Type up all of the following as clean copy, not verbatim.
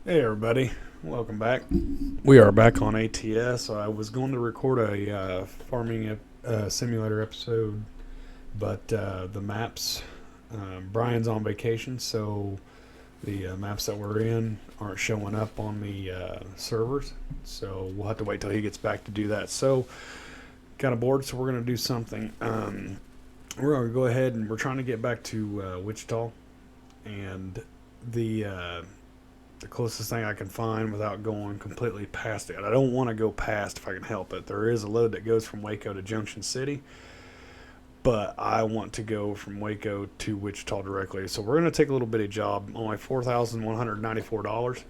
Hey everybody, welcome back. We are back on ATS. I was going to record a farming simulator episode, but the maps, Brian's on vacation, so the maps that we're in aren't showing up on the servers. So we'll have to wait till he gets back to do that. So kind of bored, so we're going to do something. We're going to go ahead and we're trying to get back to Wichita, and the closest thing I can find without going completely past it. I don't want to go past if I can help it. There is a load that goes from Waco to Junction City, but I want to go from Waco to Wichita directly. So we're going to take a little bitty job, only $4,194.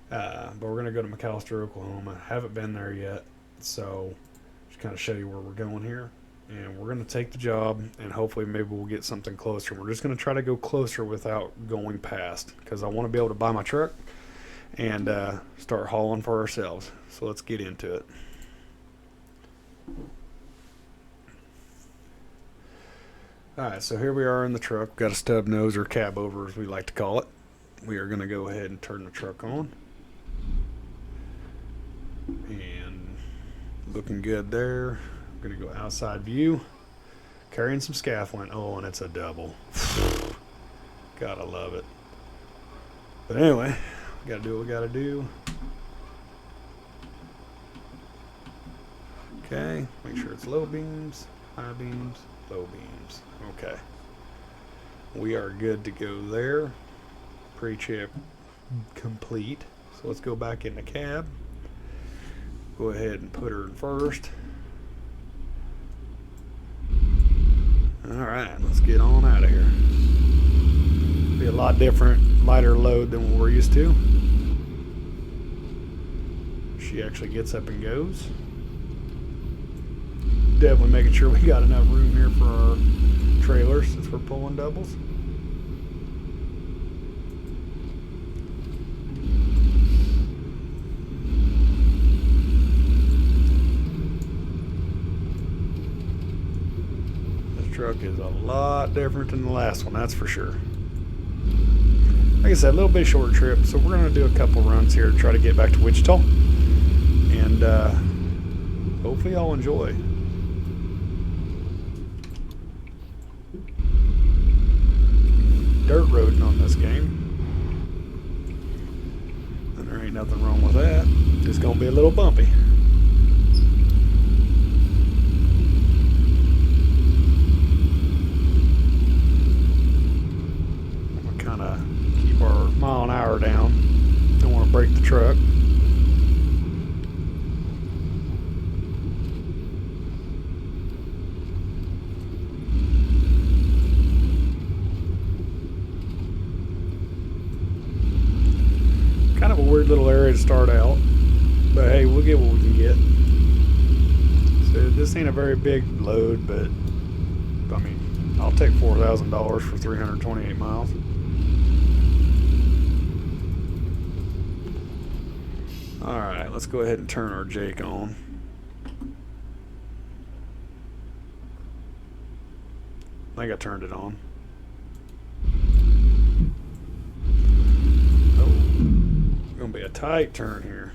But we're going to go to McAlester, Oklahoma. Haven't been there yet, so just kind of show you where we're going here. And we're going to take the job, and hopefully maybe we'll get something closer. We're just going to try to go closer without going past, because I want to be able to buy my truck and start hauling for ourselves. So let's get into it. Alright, so here we are in the truck. We've got a stub nose, or cab over as we like to call it. We are going to go ahead and turn the truck on. And looking good there. I'm going to go outside view. Carrying some scaffolding. Oh, and it's a double. Gotta love it. But anyway, we gotta do what we gotta do. Okay, make sure it's low beams, high beams, low beams. Okay. We are good to go there. Pre-chip complete. So let's go back in the cab. Go ahead and put her in first. Alright, let's get on out of here. Be a lot different, lighter load than what we're used to. She actually gets up and goes. Definitely making sure we got enough room here for our trailers since we're pulling doubles. Truck is a lot different than the last one, that's for sure. Like I said, a little bit short trip, so we're going to do a couple runs here to try to get back to Wichita, and hopefully y'all enjoy. Dirt roading on this game, and there ain't nothing wrong with that. Just going to be a little bumpy. Mile an hour down. Don't want to break the truck. Kind of a weird little area to start out, but hey, we'll get what we can get. So this ain't a very big load, but I mean, I'll take $4,000 for 328 miles. Alright, let's go ahead and turn our Jake on. I think I turned it on. Oh, gonna be a tight turn here.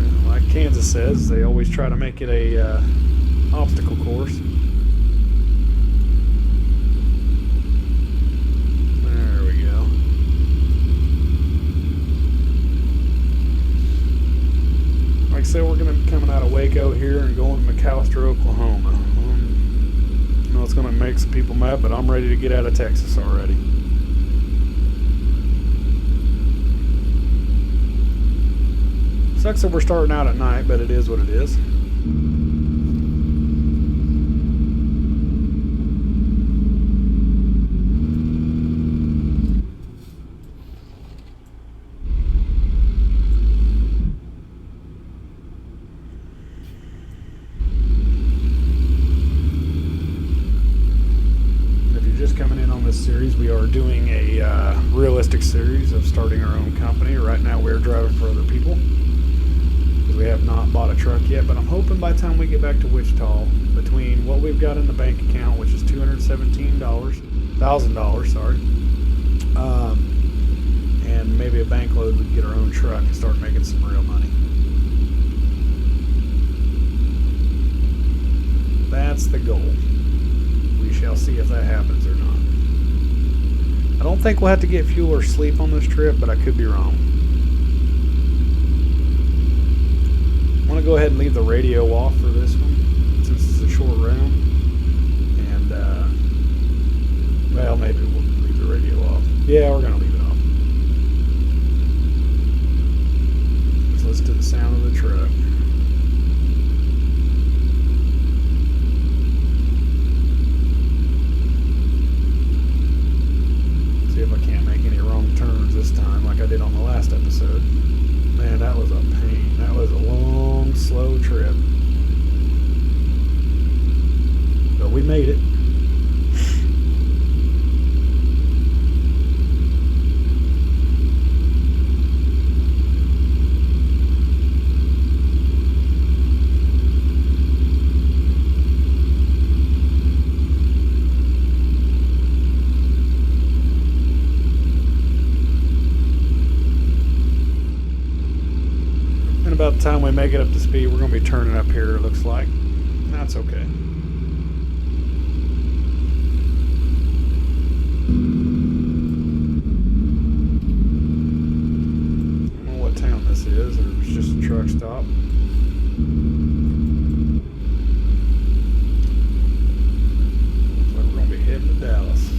And like Kansas says, they always try to make it a obstacle course. Like I said, we're going to be coming out of Waco here and going to McAlester, Oklahoma. I know it's going to make some people mad, but I'm ready to get out of Texas already. Sucks that we're starting out at night, but it is what it is. Series, we are doing a realistic series of starting our own company. Right now we're driving for other people because we have not bought a truck yet, but I'm hoping by the time we get back to Wichita, between what we've got in the bank account, which is $217,000, sorry, truck and start making some real money. That's the goal. We shall see if that happens or not. I don't think we'll have to get fuel or sleep on this trip, but I could be wrong. I want to go ahead and leave the radio off for this one, since it's a short round. And, well, maybe we'll leave the radio off. Yeah, we're going to leave it off. Let's listen to the sound of the truck. See if I can't make any wrong turns this time like I did on the last episode. Man, that was a pain. That was a long, slow trip. But we made it. About the time we make it up to speed, we're going to be turning up here, it looks like. That's okay. I don't know what town this is, or it's just a truck stop. Looks like we're going to be heading to Dallas.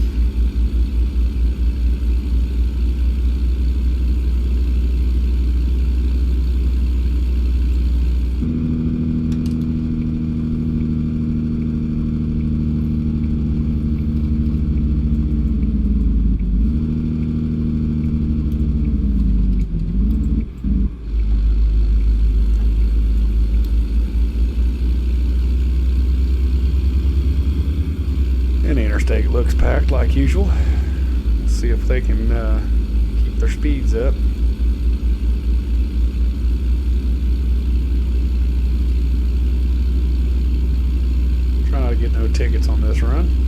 Interstate looks packed like usual. Let's see if they can keep their speeds up. Try not to get no tickets on this run.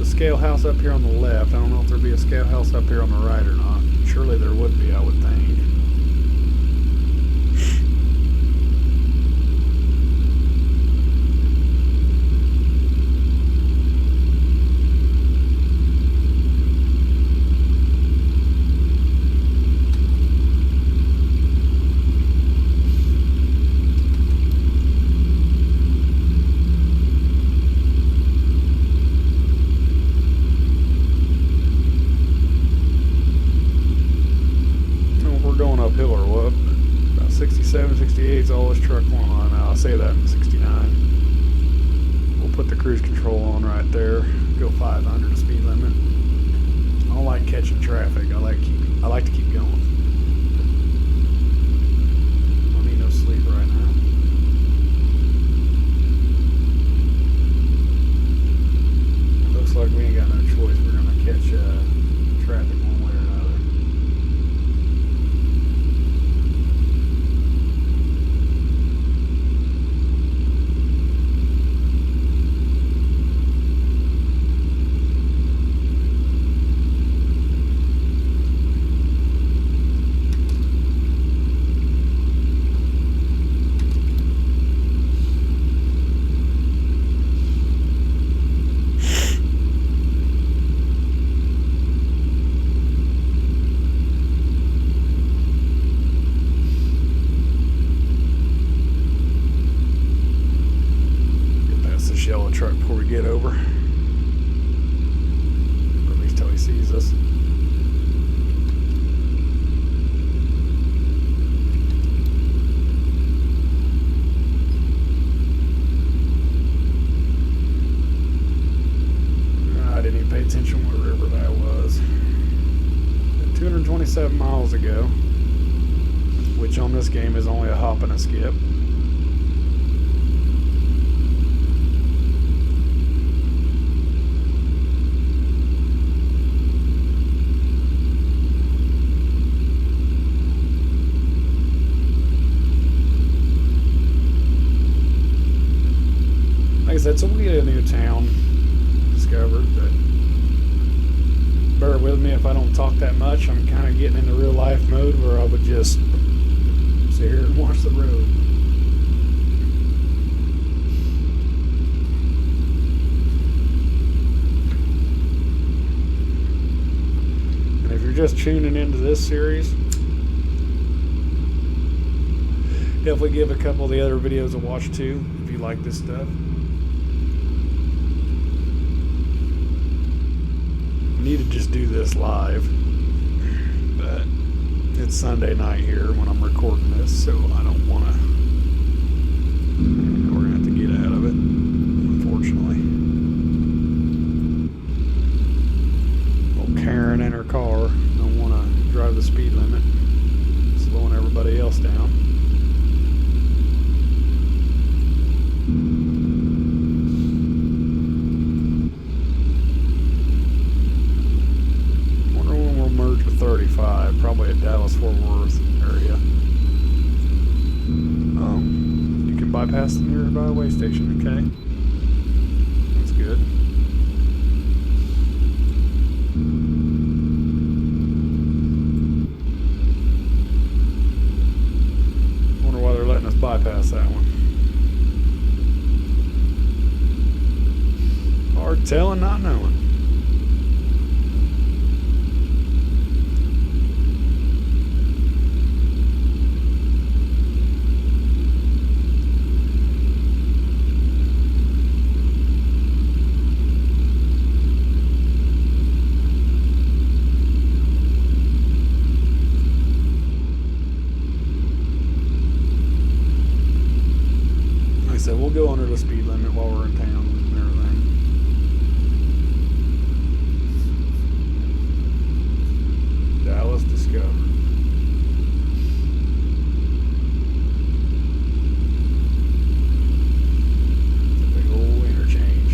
Scale house up here on the left. I don't know if there'll be a scale house up here on the right or not. Surely there would be, I would think. Uphill or what? About 67, 68 is all this truck going on now. I'll say that in 69. We'll put the cruise control on right there. Go 500 the speed limit. I don't like catching traffic. I like to keep going. I don't need no sleep right now. It looks like we ain't got no choice. We're gonna catch traffic one way or another. Yellow truck before we get over, or at least till he sees us. I didn't even pay attention what river that was. 227 miles ago, which on this game is only a hop and a skip. said, so we'll get a new town discovered, but bear with me if I don't talk that much. I'm kind of getting into real life mode where I would just sit here and watch the road. And if you're just tuning into this series, definitely give a couple of the other videos a watch too if you like this stuff. Need to just do this live, but it's Sunday night here when I'm recording this, so I don't want to. We're gonna have to get out of it, unfortunately. Old Karen in her car don't want to drive the speed limit, slowing everybody else down. Merge with 35, probably at Dallas-Fort Worth area. You can bypass the nearby way station, okay? That's good. Wonder why they're letting us bypass that one. Hard telling, not knowing. So we'll go under the speed limit while we're in town and everything. Dallas discovered. It's a big old interchange.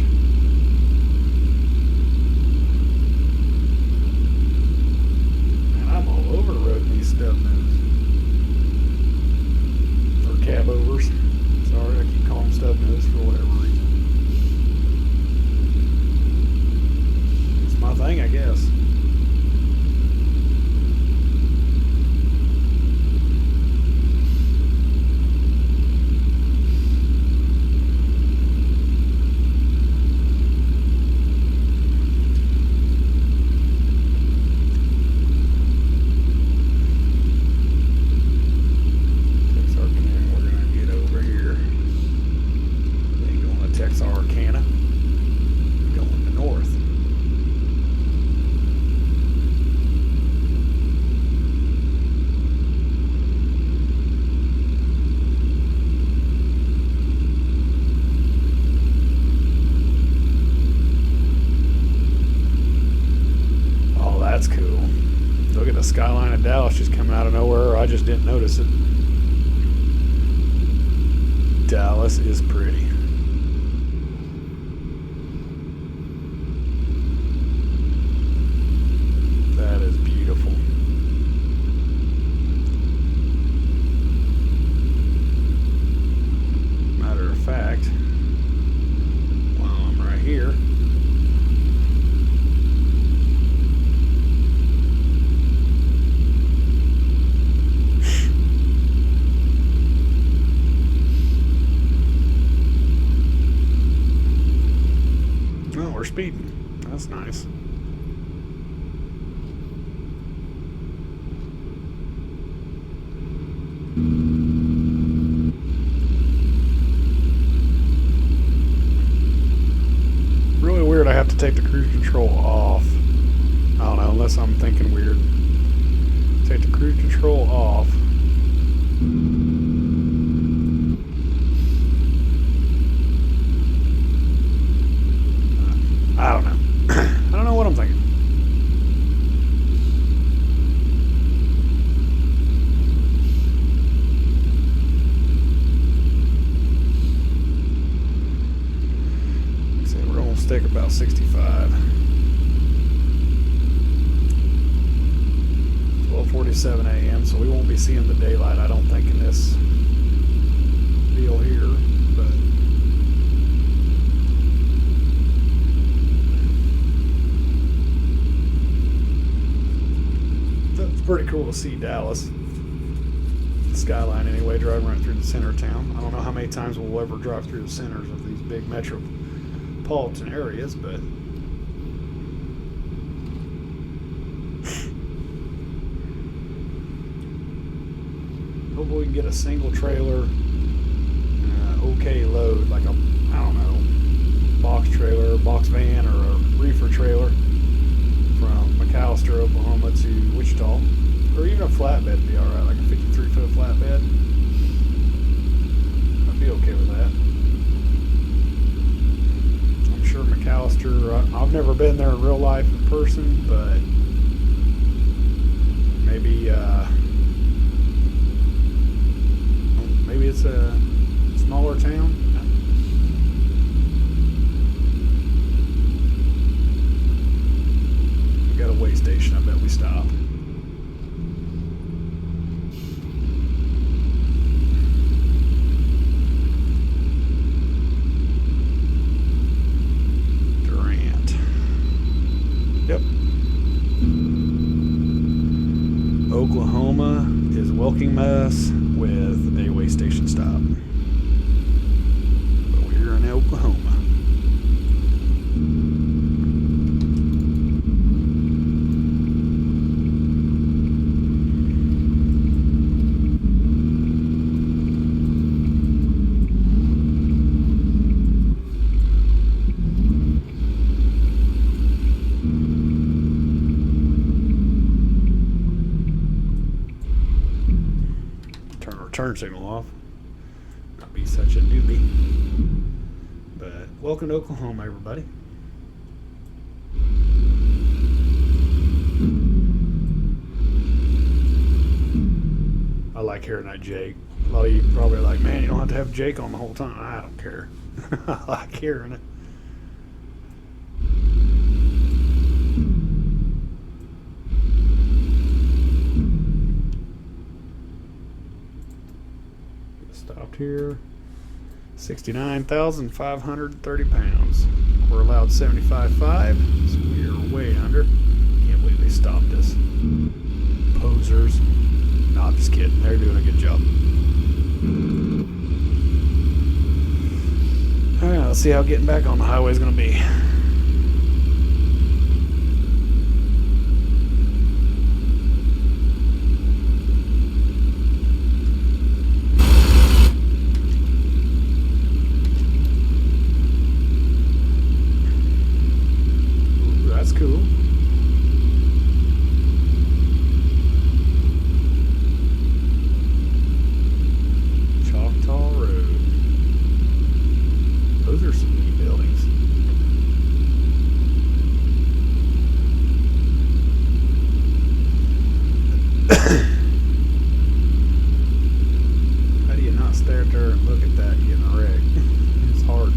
Man, I'm all over the road in these stub nose. Or cab overs. Sorry, I keep calling them stub nose for whatever reason. It's my thing, I guess. Texarkana, going to north. Oh, that's cool. Look at the skyline of Dallas just coming out of nowhere. I just didn't notice it. Dallas is pretty. That is beautiful. Matter of fact, while I'm right here, oh, we're speeding. That's nice. Really weird I have to take the cruise control off. I don't know, unless I'm thinking weird. Take the cruise control off. I don't know. I don't know what I'm thinking. We're going to stick about 65. 12:47 a.m. So we won't be seeing the daylight, I don't think, in this deal here. But pretty cool to see Dallas. The skyline anyway, driving right through the center of town. I don't know how many times we'll ever drive through the centers of these big metropolitan areas, but hopefully we can get a single trailer, okay load, like a, I don't know, box trailer, box van, or a reefer trailer from McAlester, Oklahoma to Wichita. Or even a flatbed would be alright, like a 53-foot flatbed. I'd be okay with that. I'm sure McAlester, I've never been there in real life in person, but maybe it's a smaller town. We got a way station, I bet we stop. Yep. Oklahoma is welcoming us with a way station stop. But we're in Oklahoma. Turn signal off. Not be such a newbie. But welcome to Oklahoma, everybody. I like hearing that Jake. A lot of you probably are like, man, you don't have to have Jake on the whole time. I don't care. I like hearing it. Stopped here. 69,530 pounds. We're allowed 75.5, so we're way under. Can't believe they stopped us. Posers. No, I'm just kidding. They're doing a good job. Alright, let's see how getting back on the highway is going to be. Cool. Choctaw Road. Those are some neat buildings. How do you not stare there and look at that and get in a wreck? It's hard.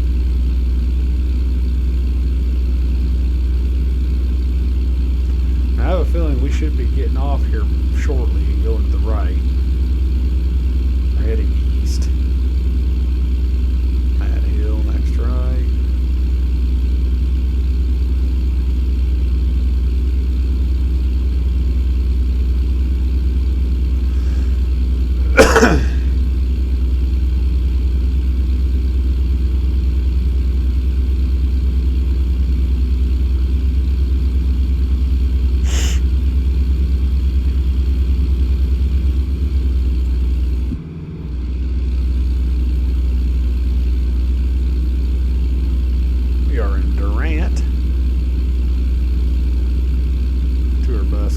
I have a feeling we should be getting off here shortly and going to the right. We're heading east. Matt Hill, next right.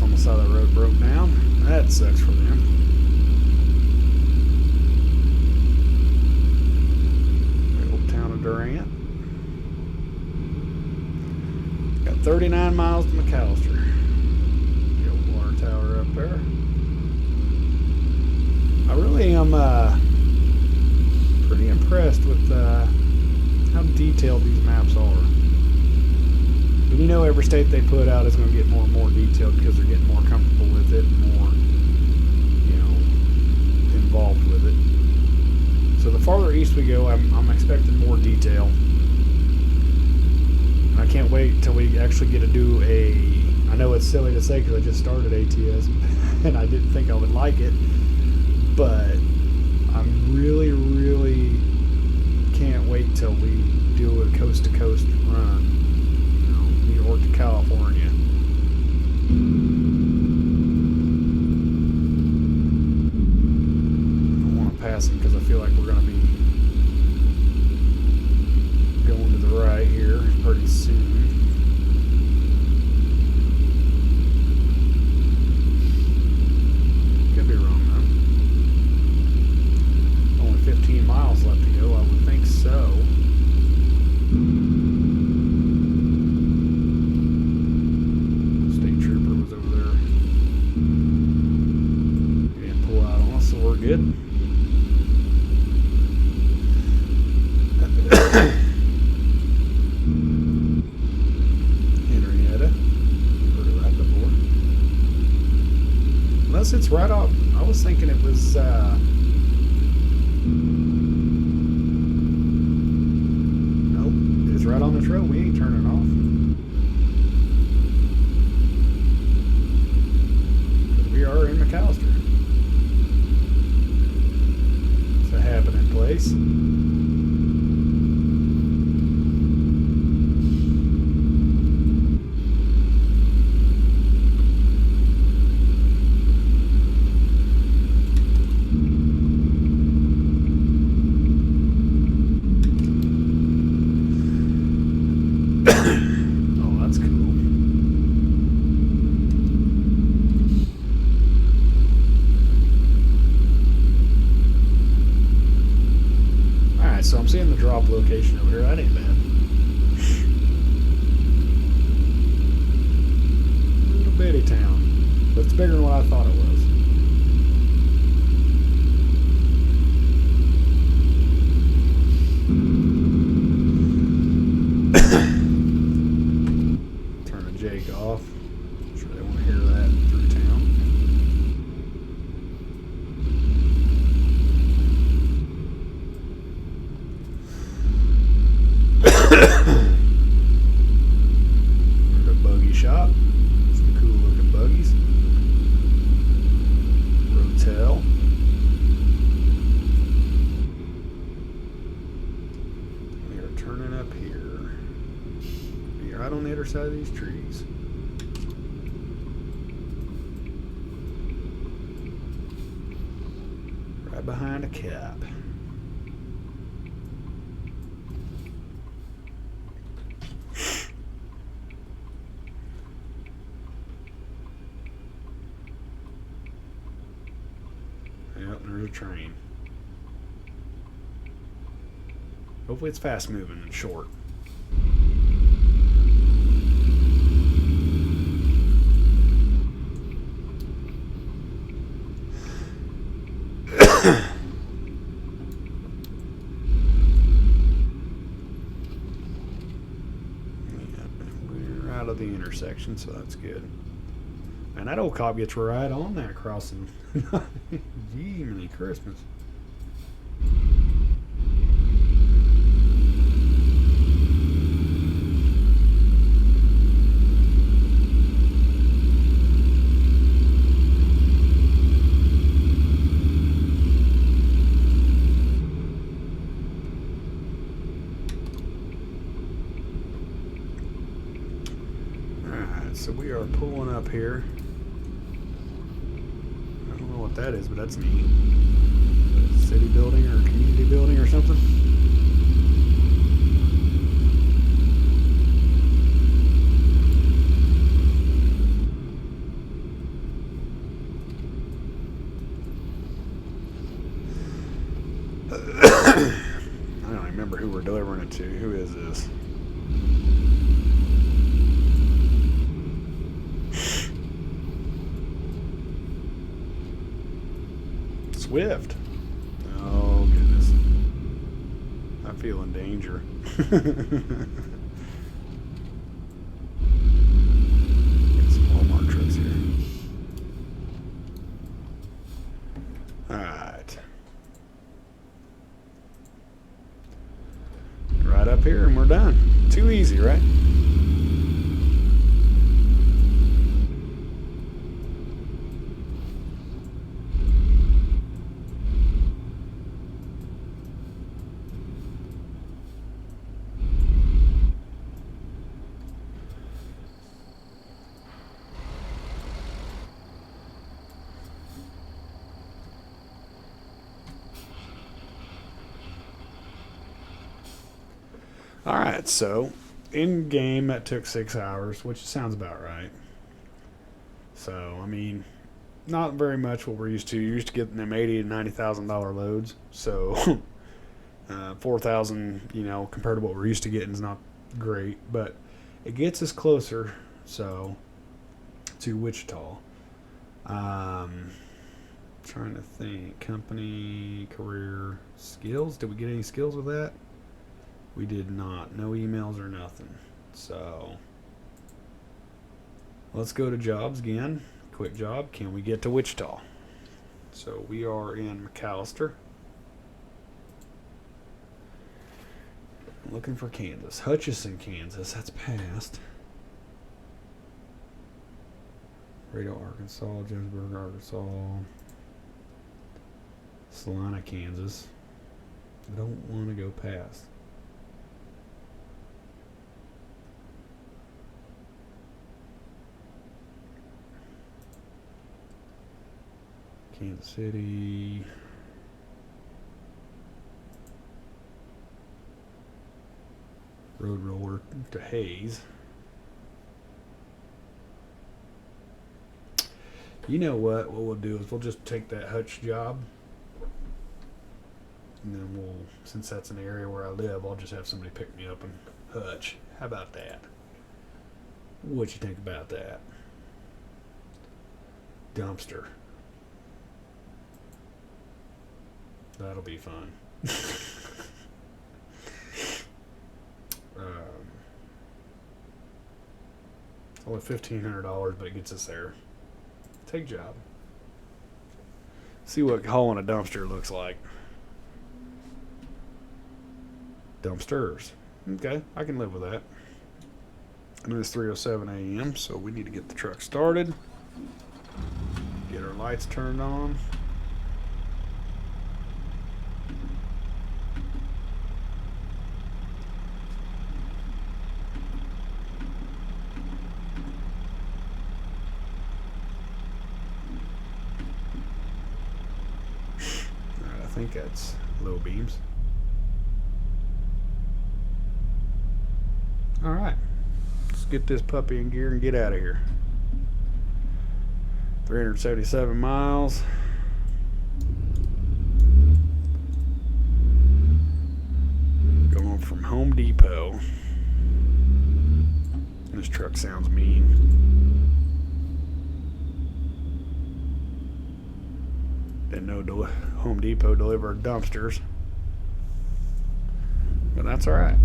On the side of the road broke down. That sucks for them. The old town of Durant. Got 39 miles to McAlester. The old water tower up there. I really am pretty impressed with how detailed these maps are. And you know, every state they put out is going to get more and more detailed because they're getting more comfortable with it and more, involved with it. So the farther east we go, I'm expecting more detail. And I can't wait until we actually get to do a I know it's silly to say because I just started ATS and I didn't think I would like it, but I'm really, really can't wait till we do a coast-to-coast run, you know, New York to California. I want to pass it because I feel like we're going to be going to the right here pretty soon. Could be wrong though. Only 15 miles left to go, I would think so. State trooper was over there. He didn't pull out on us, so we're good. Unless it's right off. I was thinking it was nope, it's right on this road. We ain't turning off. Because we are in McAllister. It's a happening place. So I'm seeing the drop location over here. That ain't bad. Little bitty town, but it's bigger than what I thought it was. Turn the Jake off. I'm sure they want to hear that through town. We're at a buggy shop. Some cool looking buggies. Rotel. We are turning up here. Be right on the other side of these trees. Right behind a cap. Yep, there's a train. Hopefully it's fast moving and short. We're out of the intersection, so that's good. And that old cop gets right on that crossing. Gee, many Christmas. Alright, so we are pulling up here. I don't know what that is, but that's neat. City building or community building or something. I don't remember who we're delivering it to. Who is this? Swift. Oh, goodness. I feel in danger. Get some Walmart trucks here. Alright. Right up here and we're done. Too easy, right? Alright, so in game that took 6 hours, which sounds about right. So, I mean, not very much what we're used to. You're used to getting them $80,000 to $90,000 loads. So, 4,000, compared to what we're used to getting is not great, but it gets us closer. So, to Wichita. Trying to think. Company, career, skills. Did we get any skills with that? We did not. No emails or nothing. So, let's go to jobs again. Quick job. Can we get to Wichita? So, we are in McAlester. Looking for Kansas. Hutchinson, Kansas. That's past. Rado, Arkansas. Jonesburg, Arkansas. Salina, Kansas. I don't want to go past. Kansas City. Road roller to Hayes. You know what? What we'll do is we'll just take that Hutch job. And then we'll, since that's an area where I live, I'll just have somebody pick me up in Hutch. How about that? What you think about that? Dumpster. That'll be fun. Only $1,500, but it gets us there. Take job. See what hauling a dumpster looks like. Dumpsters. Okay, I can live with that. And it's 3:07 a.m., so we need to get the truck started. Get our lights turned on. Alright, I think that's low beams. Alright, let's get this puppy in gear and get out of here. 377 miles. Going from Home Depot. This truck sounds mean. Didn't know Home Depot delivered dumpsters. But that's alright.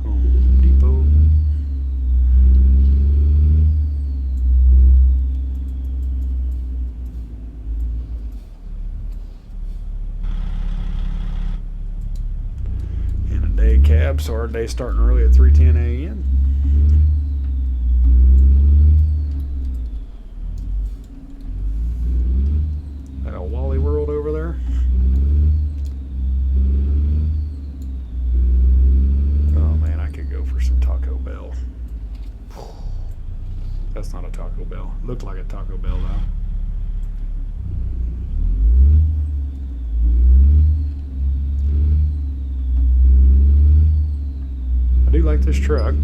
Home Depot. And a day cab, so our day's starting early at 3:10 a.m. Wally World over there. Oh man, I could go for some Taco Bell. That's not a Taco Bell. Looked like a Taco Bell though. I do like this truck.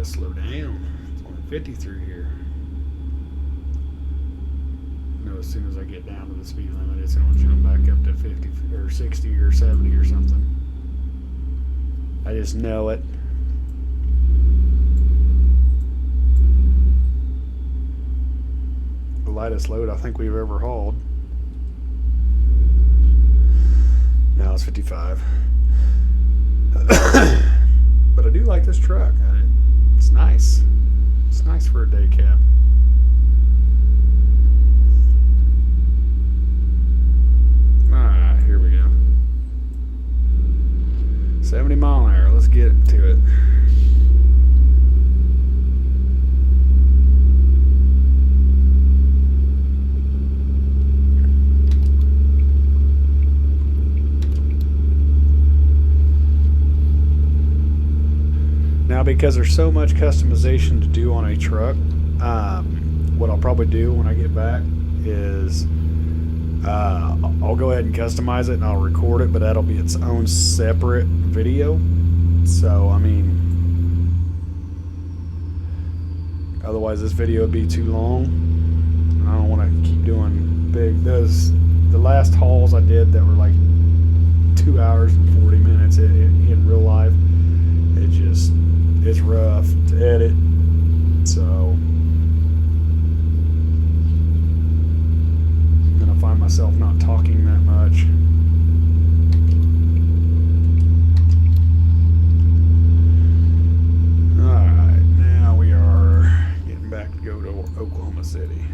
Slow down. It's only 50 through here. No, as soon as I get down to the speed limit, it's going to jump back up to 50 or 60 or 70 or something. I just know it. The lightest load I think we've ever hauled. Now it's 55. But I do like this truck. It's nice. It's nice for a day cab. Alright, here we go. because there's so much customization to do on a truck. What I'll probably do when I get back is I'll go ahead and customize it and I'll record it, but that'll be its own separate video. So, I mean, otherwise this video would be too long. I don't want to keep doing big. The last hauls I did that were like 2 hours and 40 minutes in real life, it's rough to edit. So I find myself not talking that much. Alright, now we are getting back to go to Oklahoma City.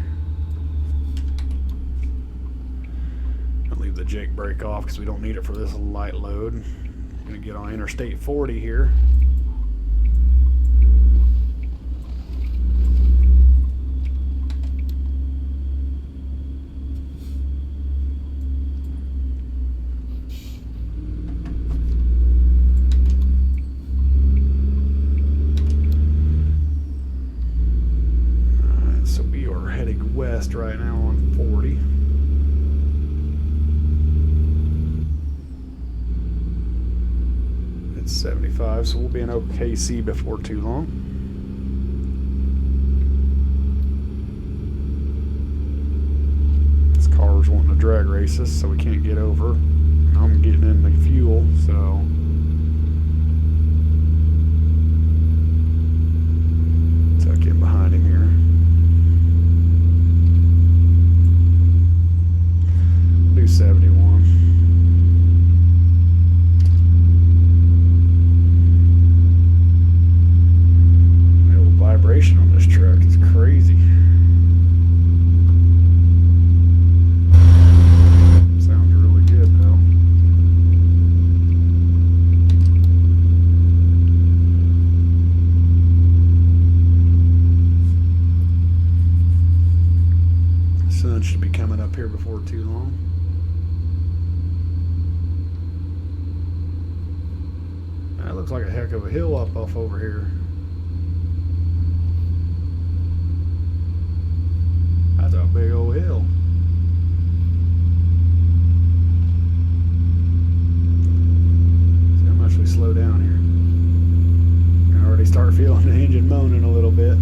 I'll leave the Jake brake off because we don't need it for this light load. I'm going to get on Interstate 40 here. West right now on 40. It's 75, so we'll be in OKC before too long. This car's wanting to drag race us, so we can't get over. I'm getting in the fuel, so tuck in behind him here. Do 71. The old vibration on this truck is crazy. Sounds really good though. The sun should be coming up here before too long. That looks like a heck of a hill up off over here. That's a big old hill. See how much we slow down here. I already start feeling the engine moaning a little bit.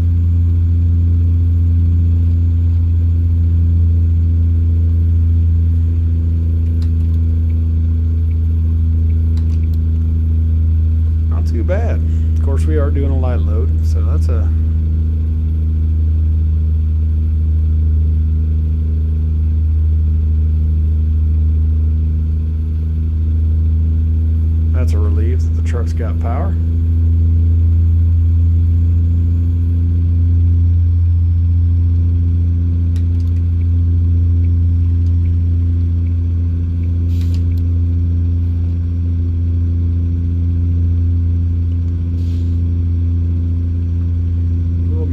Too bad. Of course, we are doing a light load, so that's a relief that the truck's got power.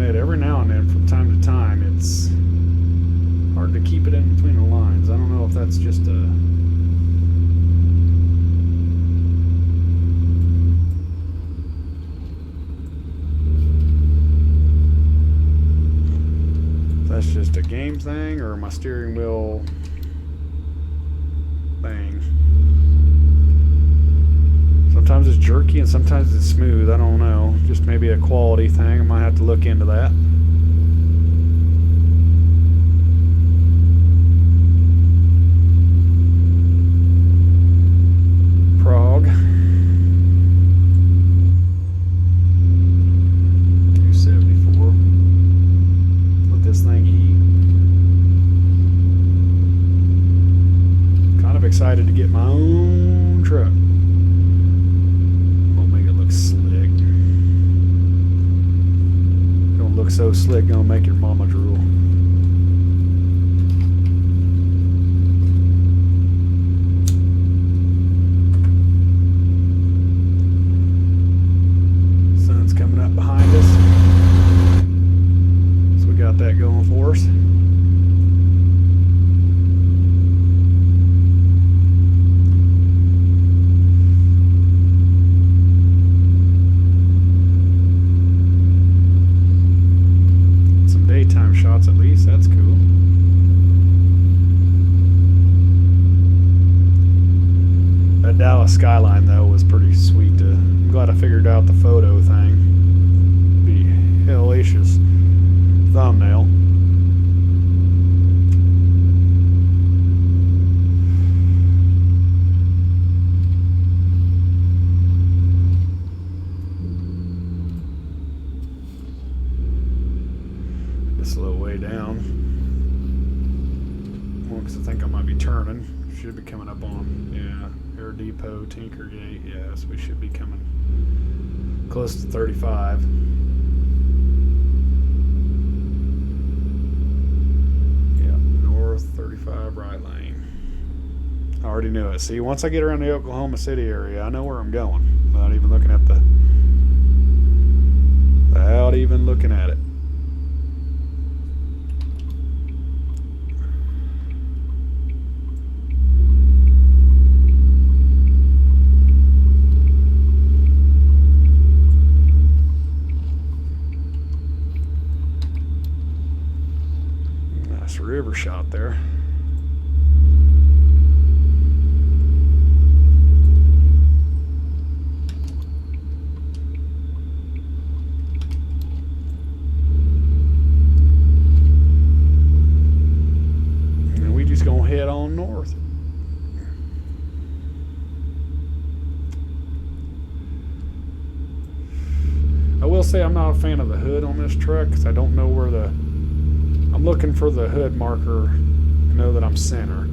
Every now and then, from time to time, it's hard to keep it in between the lines. I don't know if that's just a game thing or my steering wheel thing. Sometimes it's jerky and sometimes it's smooth. I don't know. Just maybe a quality thing. I might have to look into that. Prague. 274. Let this thing eat. Kind of excited to get my own truck. Slick. Don't look so slick, gonna make your mama drool. Sun's coming up behind us, so we got that going for us. skyline though was pretty sweet. I'm glad I figured out the photo thing. Be hellacious thumbnail. Just a little way down. Well, because I think I might be turning. Should be coming up on, yeah, Air Depot, Tinkergate. Yeah, so we should be coming close to 35. Yeah, north 35 right lane. I already knew it. See, once I get around the Oklahoma City area, I know where I'm going. Without even looking at without even looking at it. River shot there. And we just gonna head on north. I will say I'm not a fan of the hood on this truck because I don't know where I'm looking for the hood marker to know that I'm center.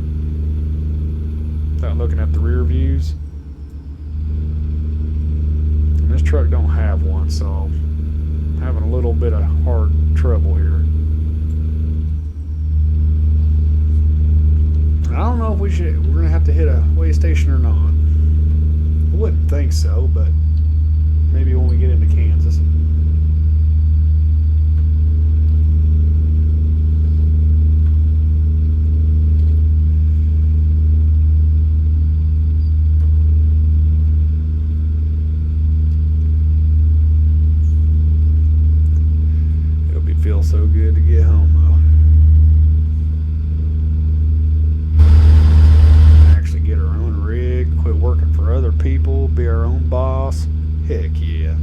Without looking at the rear views. And this truck don't have one, so I'm having a little bit of hard trouble here. I don't know if we're gonna have to hit a way station or not. I wouldn't think so, but maybe when we get into Kansas. Feels so good to get home though. Actually get our own rig, quit working for other people, be our own boss. Heck yeah.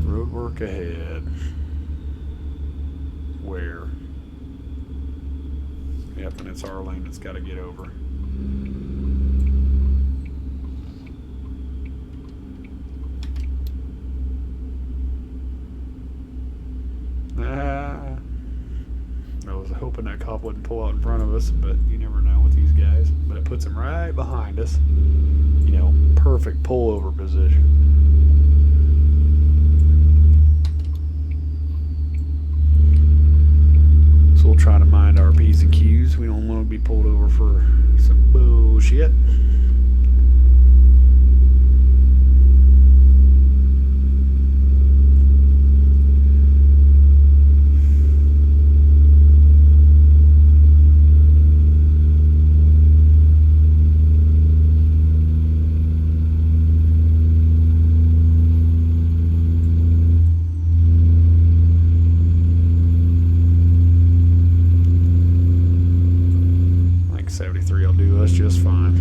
Road work ahead. Where? Yep, and it's our lane that's got to get over. I was hoping that cop wouldn't pull out in front of us, but you never know with these guys. But it puts him right behind us. You know, perfect pullover position. So we'll try to mind our P's and Q's. We don't want to be pulled over for some bullshit. Just fine.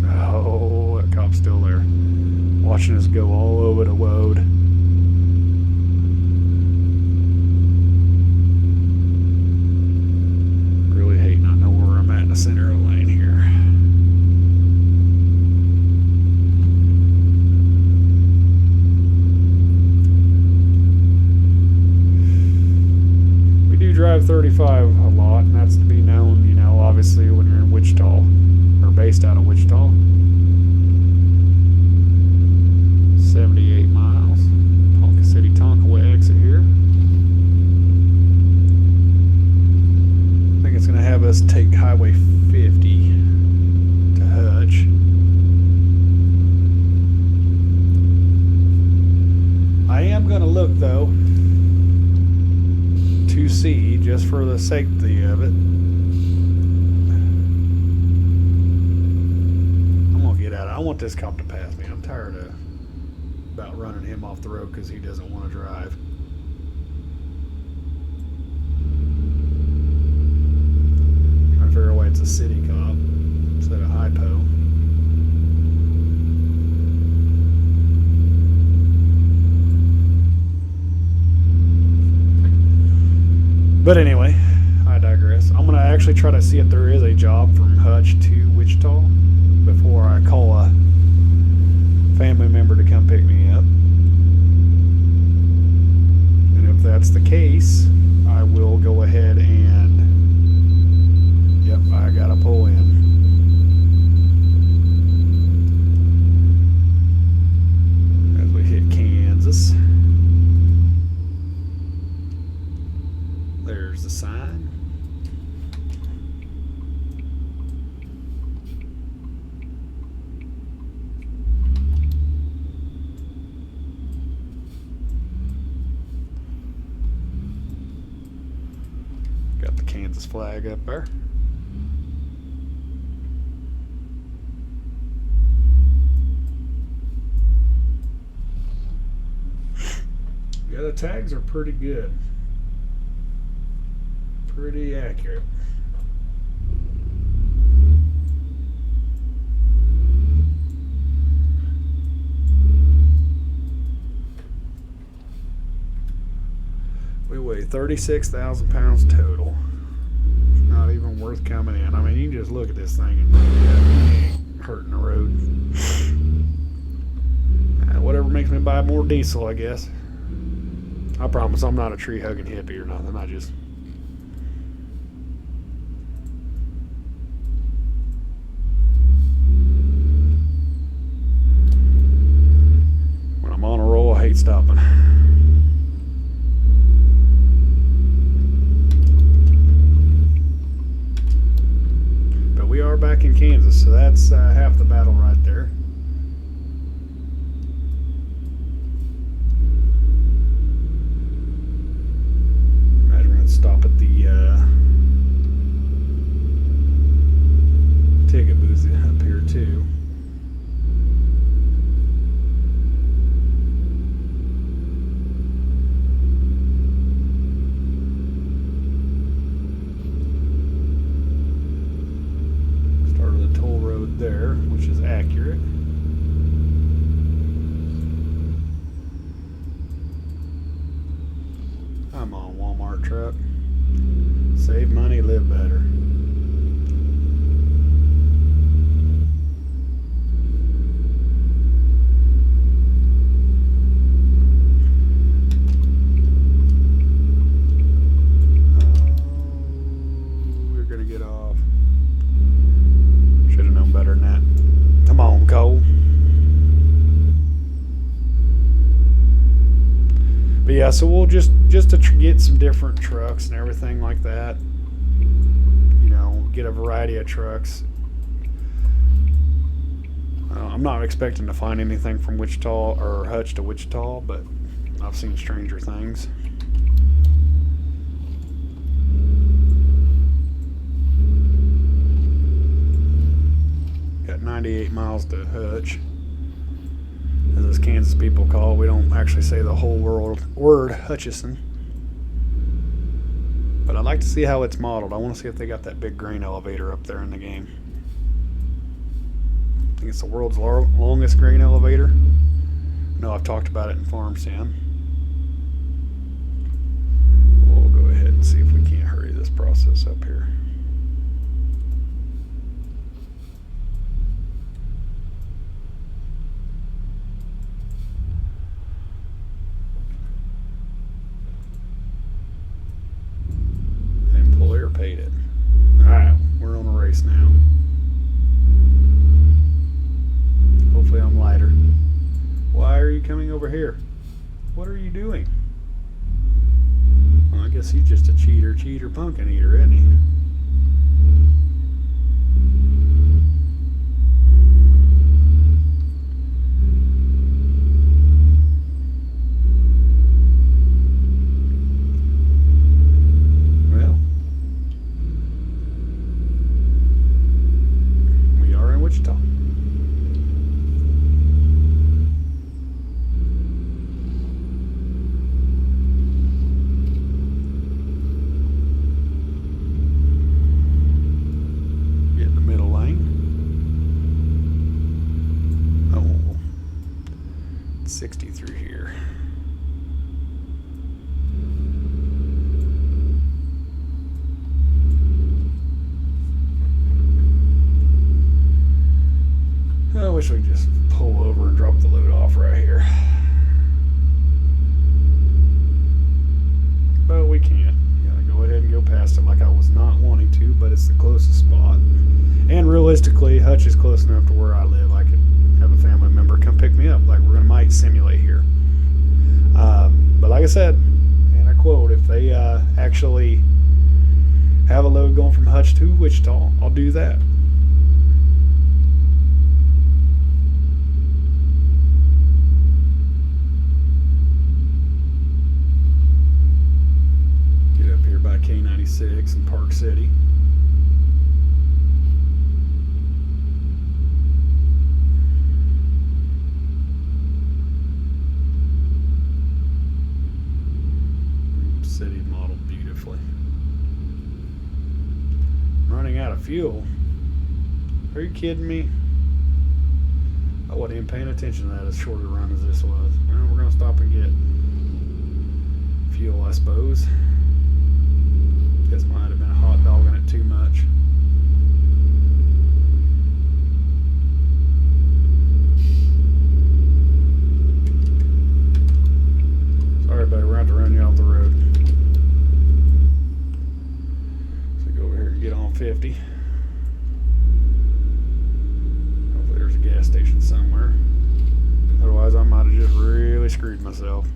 Oh, that cop's still there. Watching us go all over the road. Really hate not know where I'm at in the center of the lane here. Drive 35 a lot, and that's to be known, you know, obviously when you're in Wichita, or based out of Wichita. 78 miles. Ponca City Tonkaway exit here. I think it's going to have us take Highway 50 to Hutch. I am going to look, though, to see, just for the safety of it. I'm gonna get out. I want this cop to pass me. I'm tired of about running him off the road because he doesn't want to drive. Trying to figure out why it's a city cop instead of hypo. But anyway, I digress. I'm going to actually try to see if there is a job from Hutch to Wichita before I call a family member to come pick me up. And if that's the case, I will go ahead and, yep, I got to pull in. As we hit Kansas. There's the sign. Got the Kansas flag up there. Yeah, the tags are pretty good. Pretty accurate. We weigh 36,000 pounds total. It's not even worth coming in. I mean, you can just look at this thing and yeah, it ain't hurting the road. Whatever makes me buy more diesel, I guess. I promise I'm not a tree hugging hippie or nothing. I just. When I'm on a roll, I hate stopping. But we are back in Kansas, so that's half the battle right there. Stop at the ticket booth up here too. Started the toll road there, which is accurate. Come on, Walmart truck. Save money, live better. We're gonna get off. Should have known better than that. Come on, Cole. But yeah, so we'll just to get some different trucks and everything like that. You know, get a variety of trucks. I'm not expecting to find anything from Wichita or Hutch to Wichita, but I've seen stranger things. Got 98 miles to Hutch. As us Kansas people call, we don't actually say the whole word Hutchinson. But I'd like to see how it's modeled. I want to see if they got that big grain elevator up there in the game. I think it's the world's longest grain elevator. No, I've talked about it in Farm Sim. We'll go ahead and see if we can't hurry this process up here. Paid it. Alright, we're on a race now. Hopefully I'm lighter. Why are you coming over here? What are you doing? Well, I guess he's just a cheater pumpkin eater, isn't he? 60 through here. I wish we could just pull over and drop the load off right here. But we can't. You gotta go ahead and go past it like I was not wanting to, but it's the closest spot. And realistically, Hutch is close enough to where I live. I could have a family member come pick me up, like we're gonna might simulate here. But like I said, and I quote, if they actually have a load going from Hutch to Wichita, I'll do that. Get up here by K96 in Park City. City modeled beautifully. Running out of fuel. Are you kidding me? I wasn't even paying attention to that as short a run as this was. Well, we're going to stop and get fuel, I suppose. This might have been a hot dogging it too much. Sorry, buddy, we're going to have to run you off the road. So go over here and get on 50. Hopefully there's a gas station somewhere. Otherwise, I might have just really screwed myself.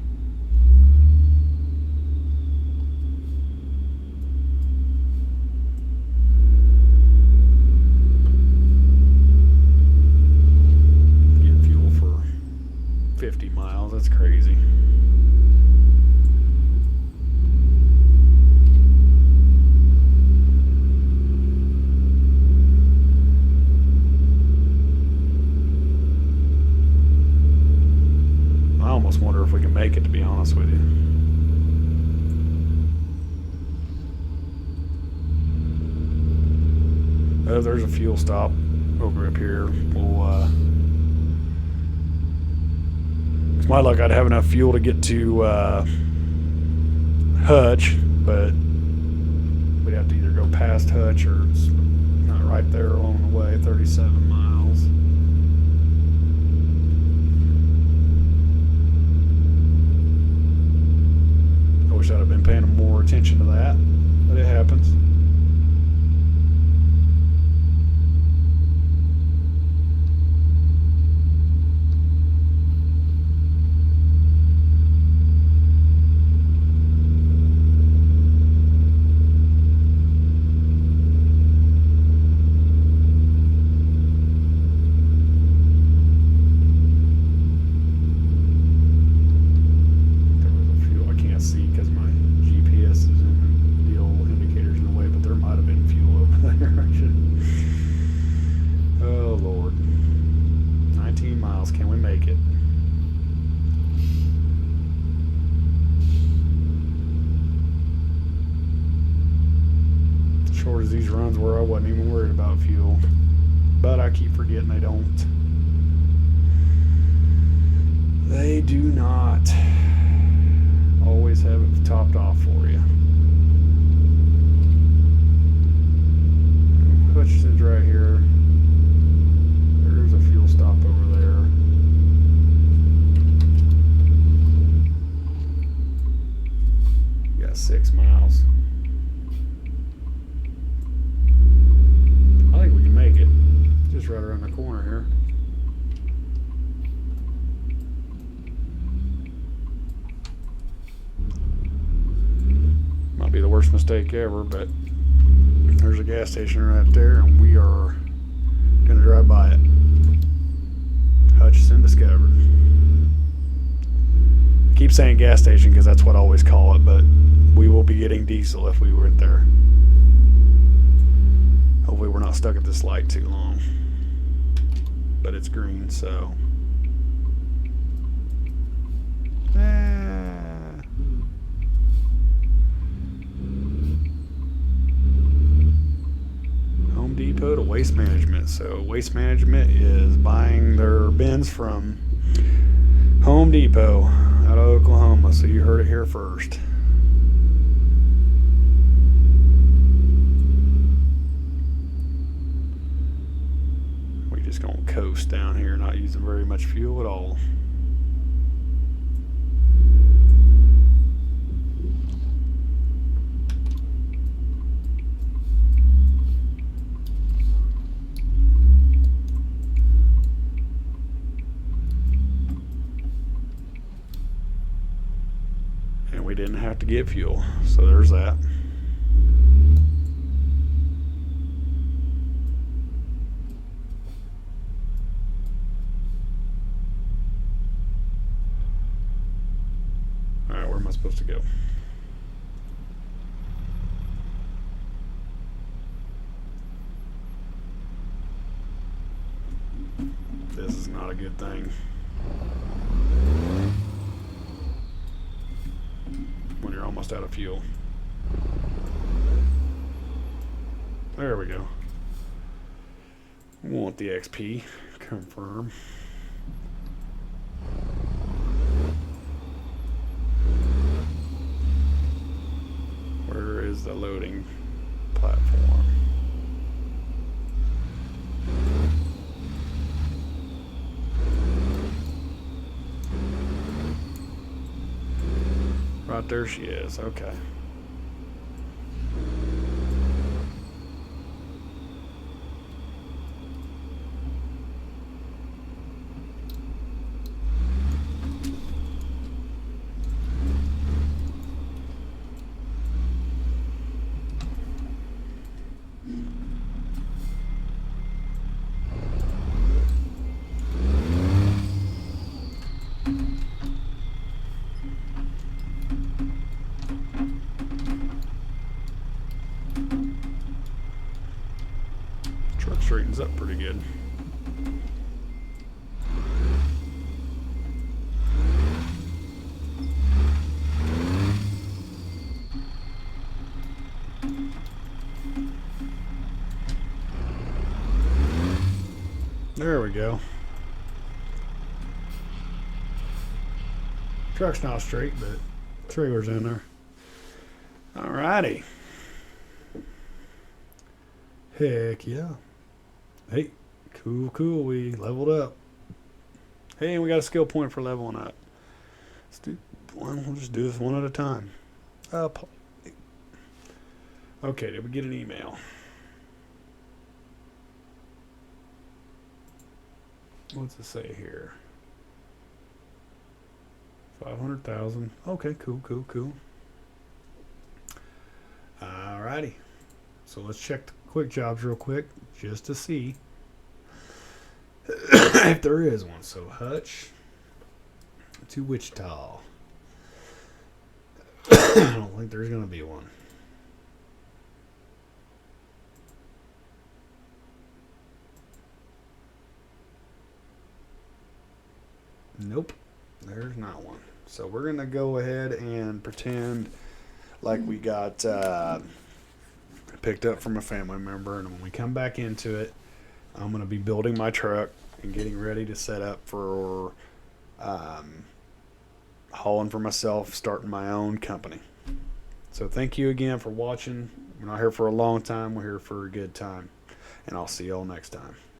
Get fuel for 50 miles, that's crazy. I almost wonder if we can make it, to be honest with you. Oh, there's a fuel stop over up here. We'll, it's my luck I'd have enough fuel to get to Hutch, but we'd have to either go past Hutch or it's not right there along the way, 37 miles. I wish I'd have been paying more attention to that, but it happens. Can we make it? As short as these runs were, I wasn't even worried about fuel. But I keep forgetting they don't. They do not always have it topped off for you. Hutchinson's right here. There's a fuel stop over there. Got 6 miles. I think we can make it. Just right around the corner here. Might be the worst mistake ever, but there's a gas station right there, and we are going to drive by it. Hutchinson discovered. I keep saying gas station because that's what I always call it, but we will be getting diesel if we went there. Hopefully we're not stuck at this light too long. But it's green, so. Home Depot to Waste Management. So Waste Management is buying their bins from Home Depot out of Oklahoma, so you heard it here first. We just gonna coast down here, not using very much fuel at all. And we didn't have to get fuel, so there's that. All right, where am I supposed to go? This is not a good thing. When you're almost out of fuel. There we go. Want the XP. Confirm. Where is the loading platform? Right there she is. Okay. Truck straightens up pretty good. There we go. Truck's not straight, but trailer's in there. Alrighty. Heck yeah. Hey, cool. We leveled up. Hey, and we got a skill point for leveling up. Let's do one. We'll just do this one at a time. Up. Okay, did we get an email? What's it say here? 500,000. Okay, cool. Alrighty. So let's check the quick jobs real quick just to see if there is one. So Hutch to Wichita. I don't think there's going to be one. Nope, there's not one. So we're going to go ahead and pretend like we got picked up from a family member, and when we come back into it, I'm going to be building my truck and getting ready to set up for hauling for myself, starting my own company. So thank you again for watching. We're not here for a long time. We're here for a good time. And I'll see y'all next time.